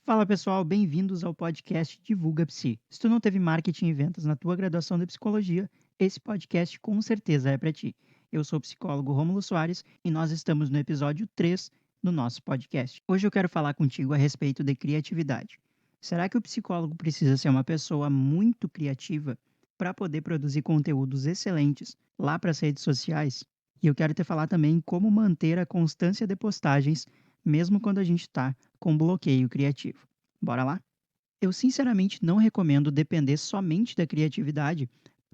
Fala pessoal, bem-vindos ao podcast Divulga Psi. Se tu não teve marketing e vendas na tua graduação de psicologia, esse podcast com certeza é para ti. Eu sou o psicólogo Rômulo Soares e nós estamos no episódio 3 do nosso podcast. Hoje eu quero falar contigo a respeito de criatividade. Será que o psicólogo precisa ser uma pessoa muito criativa para poder produzir conteúdos excelentes lá para as redes sociais? E eu quero te falar também como manter a constância de postagens mesmo quando a gente está com bloqueio criativo. Bora lá? Eu sinceramente não recomendo depender somente da criatividade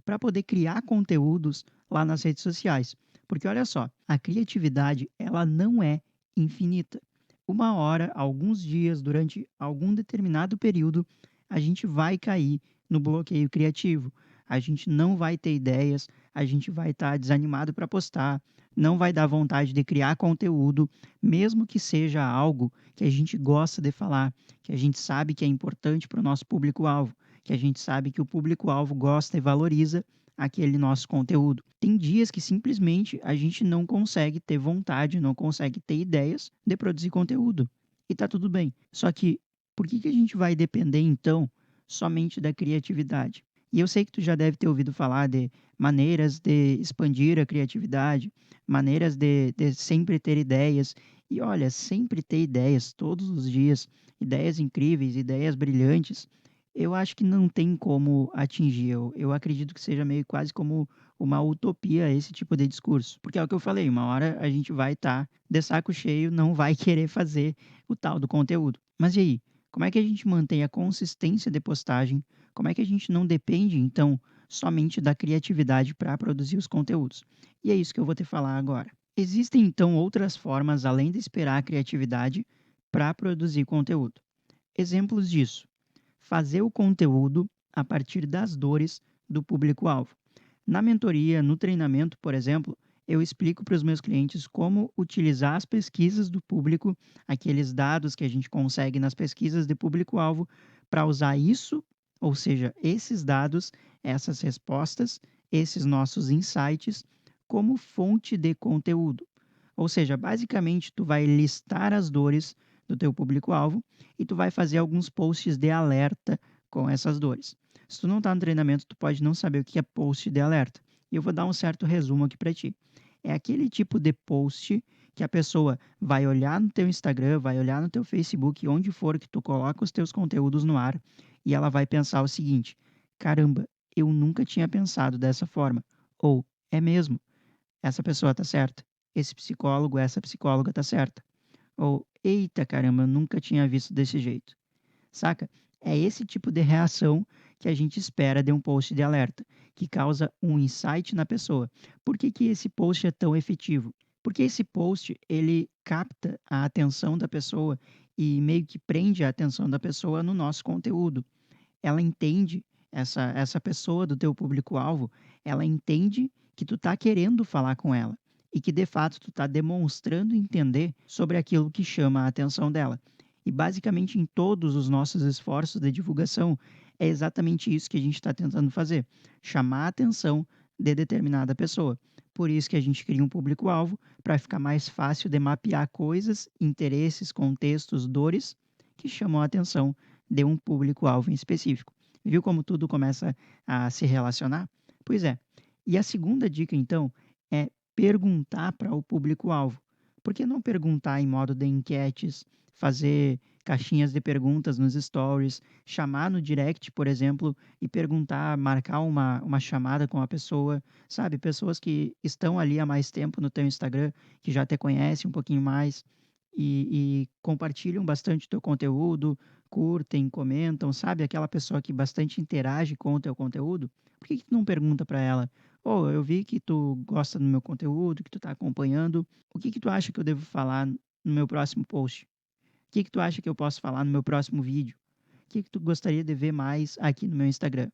para poder criar conteúdos lá nas redes sociais, porque olha só, a criatividade ela não é infinita. Uma hora, alguns dias, durante algum determinado período, a gente vai cair no bloqueio criativo. A gente não vai ter ideias, a gente vai estar desanimado para postar, não vai dar vontade de criar conteúdo, mesmo que seja algo que a gente gosta de falar, que a gente sabe que é importante para o nosso público-alvo, que a gente sabe que o público-alvo gosta e valoriza aquele nosso conteúdo. Tem dias que simplesmente a gente não consegue ter vontade, não consegue ter ideias de produzir conteúdo. E tá tudo bem. Só que por que a gente vai depender então somente da criatividade? E eu sei que tu já deve ter ouvido falar de maneiras de expandir a criatividade, maneiras de sempre ter ideias. E olha, sempre ter ideias todos os dias, ideias incríveis, ideias brilhantes, eu acho que não tem como atingir. Eu acredito que seja meio quase como uma utopia esse tipo de discurso. Porque é o que eu falei, uma hora a gente vai estar de saco cheio, não vai querer fazer o tal do conteúdo. Mas e aí? Como é que a gente mantém a consistência de postagem? Como é que a gente não depende, então, somente da criatividade para produzir os conteúdos? E é isso que eu vou te falar agora. Existem, então, outras formas, além de esperar a criatividade, para produzir conteúdo. Exemplos disso: fazer o conteúdo a partir das dores do público-alvo. Na mentoria, no treinamento, por exemplo, eu explico para os meus clientes como utilizar as pesquisas do público, aqueles dados que a gente consegue nas pesquisas de público-alvo, para usar isso, ou seja, esses dados, essas respostas, esses nossos insights, como fonte de conteúdo. Ou seja, basicamente, tu vai listar as dores do teu público-alvo e tu vai fazer alguns posts de alerta com essas dores. Se tu não está no treinamento, tu pode não saber o que é post de alerta. E eu vou dar um certo resumo aqui para ti. É aquele tipo de post que a pessoa vai olhar no teu Instagram, vai olhar no teu Facebook, onde for que tu coloca os teus conteúdos no ar, e ela vai pensar o seguinte: caramba, eu nunca tinha pensado dessa forma. Ou, é mesmo, essa pessoa está certa. Esse psicólogo, essa psicóloga está certa. Ou, eita caramba, eu nunca tinha visto desse jeito. Saca? É esse tipo de reação que a gente espera de um post de alerta, que causa um insight na pessoa. Por que esse post é tão efetivo? Porque esse post, ele capta a atenção da pessoa e meio que prende a atenção da pessoa no nosso conteúdo. Ela entende, essa pessoa do teu público-alvo, ela entende que tu tá querendo falar com ela e que de fato tu tá demonstrando entender sobre aquilo que chama a atenção dela. E basicamente em todos os nossos esforços de divulgação é exatamente isso que a gente está tentando fazer, chamar a atenção de determinada pessoa. Por isso que a gente cria um público-alvo para ficar mais fácil de mapear coisas, interesses, contextos, dores que chamam a atenção de um público-alvo em específico. Viu como tudo começa a se relacionar? Pois é. E a segunda dica, então, é perguntar para o público-alvo. Por que não perguntar em modo de enquetes, fazer caixinhas de perguntas nos stories, chamar no direct, por exemplo, e perguntar, marcar uma chamada com a pessoa, sabe? Pessoas que estão ali há mais tempo no teu Instagram, que já te conhecem um pouquinho mais e compartilham bastante o teu conteúdo, curtem, comentam, sabe? Aquela pessoa que bastante interage com o teu conteúdo. Por que tu não pergunta para ela: "Oh, eu vi que tu gosta do meu conteúdo, que tu está acompanhando. O que tu acha que eu devo falar no meu próximo post? O que tu acha que eu posso falar no meu próximo vídeo? O que tu gostaria de ver mais aqui no meu Instagram?"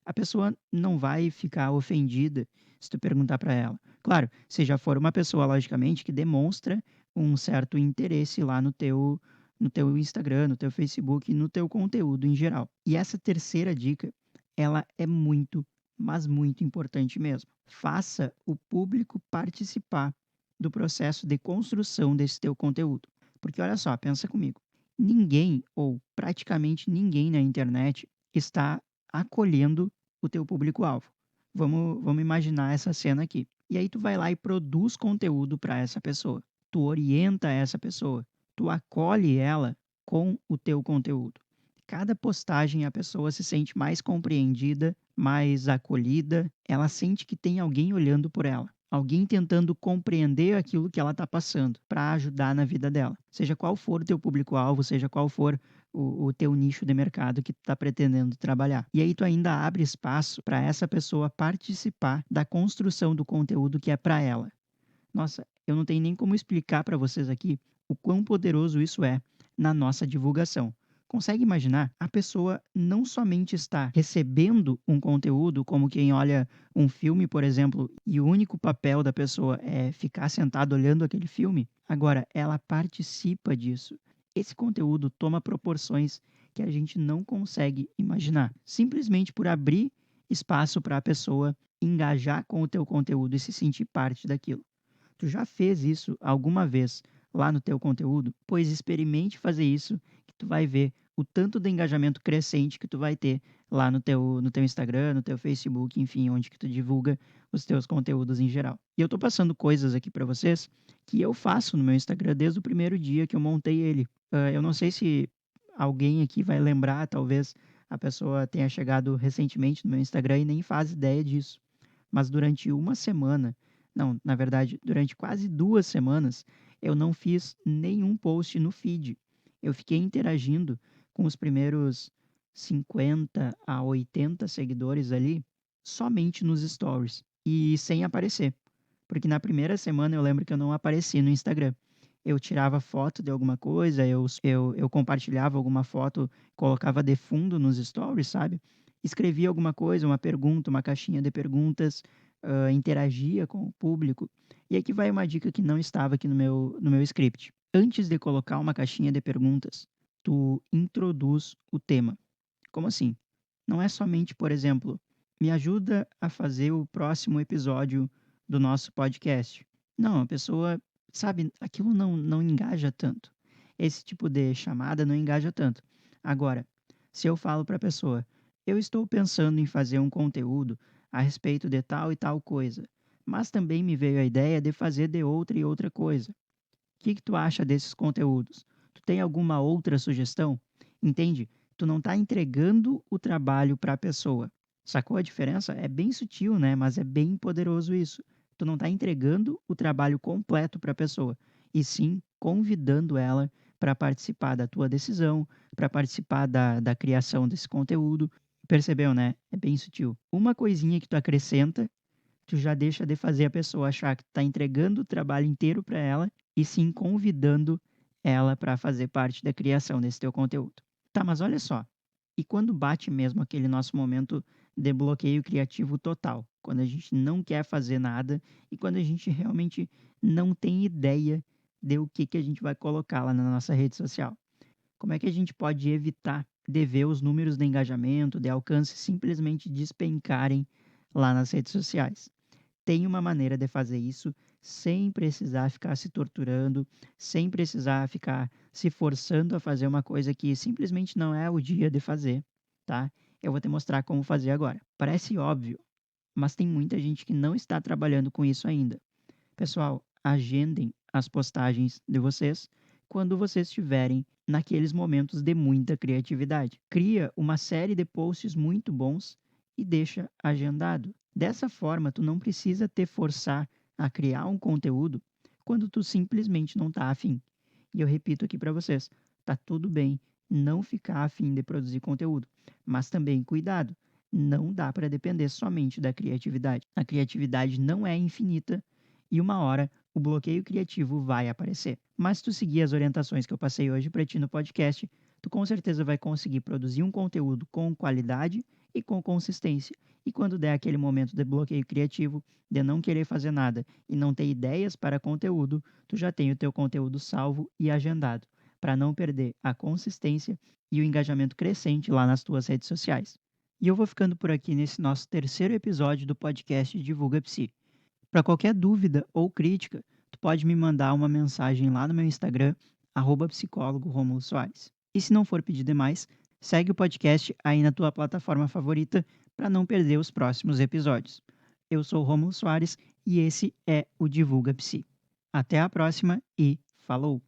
A pessoa não vai ficar ofendida se tu perguntar para ela. Claro, se já for uma pessoa, logicamente, que demonstra um certo interesse lá no teu Instagram, no teu Facebook, no teu conteúdo em geral. E essa terceira dica, ela é muito, mas muito importante mesmo. Faça o público participar do processo de construção desse teu conteúdo. Porque olha só, pensa comigo. Ninguém, ou praticamente ninguém na internet está acolhendo o teu público-alvo. Vamos imaginar essa cena aqui. E aí tu vai lá e produz conteúdo para essa pessoa. Tu orienta essa pessoa. Tu acolhe ela com o teu conteúdo. Cada postagem a pessoa se sente mais compreendida, mais acolhida, ela sente que tem alguém olhando por ela, alguém tentando compreender aquilo que ela está passando para ajudar na vida dela. Seja qual for o teu público-alvo, seja qual for o teu nicho de mercado que tu está pretendendo trabalhar. E aí tu ainda abre espaço para essa pessoa participar da construção do conteúdo que é para ela. Nossa, eu não tenho nem como explicar para vocês aqui o quão poderoso isso é na nossa divulgação. Consegue imaginar? A pessoa não somente está recebendo um conteúdo, como quem olha um filme, por exemplo, e o único papel da pessoa é ficar sentado olhando aquele filme. Agora, ela participa disso. Esse conteúdo toma proporções que a gente não consegue imaginar, simplesmente por abrir espaço para a pessoa engajar com o teu conteúdo e se sentir parte daquilo. Tu já fez isso alguma vez lá no teu conteúdo? Pois experimente fazer isso, que tu vai ver o tanto de engajamento crescente que tu vai ter lá no teu Instagram, no teu Facebook, enfim, onde que tu divulga os teus conteúdos em geral. E eu tô passando coisas aqui para vocês que eu faço no meu Instagram desde o primeiro dia que eu montei ele. Eu não sei se alguém aqui vai lembrar, talvez a pessoa tenha chegado recentemente no meu Instagram e nem faz ideia disso. Mas durante uma semana, não, na verdade, durante quase 2 semanas, eu não fiz nenhum post no feed. Eu fiquei interagindo com os primeiros 50 a 80 seguidores ali, somente nos stories e sem aparecer. Porque na primeira semana eu lembro que eu não apareci no Instagram. Eu tirava foto de alguma coisa, eu compartilhava alguma foto, colocava de fundo nos stories, sabe? Escrevia alguma coisa, uma pergunta, uma caixinha de perguntas, interagia com o público. E aqui vai uma dica que não estava aqui no meu script. Antes de colocar uma caixinha de perguntas, tu introduz o tema. Como assim? Não é somente, por exemplo, me ajuda a fazer o próximo episódio do nosso podcast. Não, a pessoa, sabe, aquilo não engaja tanto. Esse tipo de chamada não engaja tanto. Agora, se eu falo para a pessoa, eu estou pensando em fazer um conteúdo a respeito de tal e tal coisa, mas também me veio a ideia de fazer de outra e outra coisa. O que que tu acha desses conteúdos? Tu tem alguma outra sugestão? Entende? Tu não está entregando o trabalho para a pessoa. Sacou a diferença? É bem sutil, né? Mas é bem poderoso isso. Tu não está entregando o trabalho completo para a pessoa, e sim convidando ela para participar da tua decisão, para participar da criação desse conteúdo. Percebeu, né? É bem sutil. Uma coisinha que tu acrescenta, tu já deixa de fazer a pessoa achar que tu está entregando o trabalho inteiro para ela e sim convidando ela para fazer parte da criação desse teu conteúdo. Tá, mas olha só. E quando bate mesmo aquele nosso momento de bloqueio criativo total, quando a gente não quer fazer nada e quando a gente realmente não tem ideia de o que a gente vai colocar lá na nossa rede social. Como é que a gente pode evitar de ver os números de engajamento, de alcance simplesmente despencarem lá nas redes sociais? Tem uma maneira de fazer isso sem precisar ficar se torturando, sem precisar ficar se forçando a fazer uma coisa que simplesmente não é o dia de fazer, tá? Eu vou te mostrar como fazer agora. Parece óbvio, mas tem muita gente que não está trabalhando com isso ainda. Pessoal, agendem as postagens de vocês quando vocês estiverem naqueles momentos de muita criatividade. Cria uma série de posts muito bons e deixa agendado. Dessa forma, tu não precisa te forçar a criar um conteúdo quando tu simplesmente não está afim. E eu repito aqui para vocês, tá tudo bem não ficar afim de produzir conteúdo, mas também cuidado, não dá para depender somente da criatividade. A criatividade não é infinita e uma hora o bloqueio criativo vai aparecer. Mas se tu seguir as orientações que eu passei hoje para ti no podcast, tu com certeza vai conseguir produzir um conteúdo com qualidade e com consistência. E quando der aquele momento de bloqueio criativo, de não querer fazer nada e não ter ideias para conteúdo, tu já tem o teu conteúdo salvo e agendado, para não perder a consistência e o engajamento crescente lá nas tuas redes sociais. E eu vou ficando por aqui nesse nosso terceiro episódio do podcast Divulga Psi. Para qualquer dúvida ou crítica, tu pode me mandar uma mensagem lá no meu Instagram, @psicólogo Rômulo Soares. E se não for pedir demais, segue o podcast aí na tua plataforma favorita para não perder os próximos episódios. Eu sou o Rômulo Soares e esse é o Divulga Psi. Até a próxima e falou!